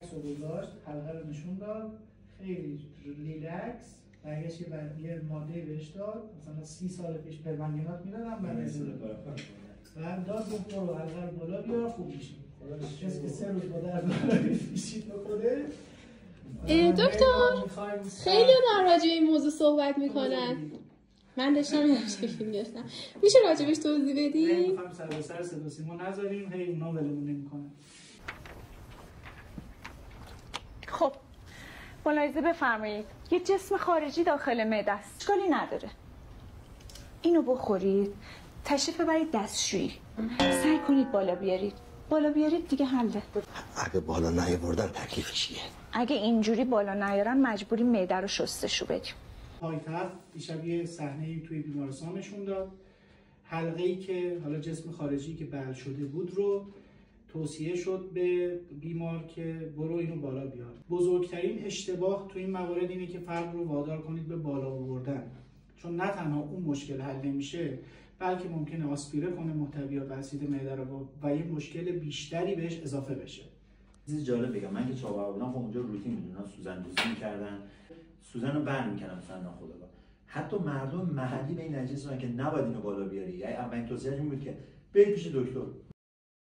رو گذاشت، حلقه رو نشون داد، خیلی ریلکس برگشت یه ماده بهش داد، مثلا 30 سال پیش پرمنگنات میدادم بعد داد گفت برو حلقه رو بالا بیار خوب میشه. کسی که 3 روز با درد پیشید بخوره. دکتر خیلی در راجع به این موضوع صحبت میکنن. من داشتم این شکل گرفتم. میشه راجبش توضیح بدی؟ میخوایم سر به سر صدا سیما نذاریم، هی اونا ولمون نمیکنن. خب ملاحظه بفرمایید، یه جسم خارجی داخل معده است، اشکالی نداره. اینو بخورید، تشریف ببرید دستشویی، سعی کنید بالا بیارید دیگه حله. اگه بالا نیاوردن تکلیفش چیه؟ اگه اینجوری بالا نیارن مجبوری معده رو شستشو بدیم. پایتخت دیشب یه صحنه‌ای توی بیمارستان نشون داد. حلقه‌ای که حالا جسم خارجی که بل شده بود رو توصیه شد به بیمار که برو اینو بالا بیار. بزرگترین اشتباه تو این موارد اینه که فرد رو وادار کنید به بالا آوردن، چون نه تنها اون مشکل حل نمیشه، بلکه ممکنه آسپیره کنه محتویات اسید معده رو و یه مشکل بیشتری بهش اضافه بشه. چیز جالب بگم، من که چاقو بودم خب اونجا روتین میدونن سوزن دوزی میکردن، سوزن رو بند میکردن مثلا ناخودآگاه. حتی مردم محلی به این نتیجه رسیدن که نباید اینو بالا بیاری. یعنی اولین توصیه‌اش این بود که برید پیش دکتر.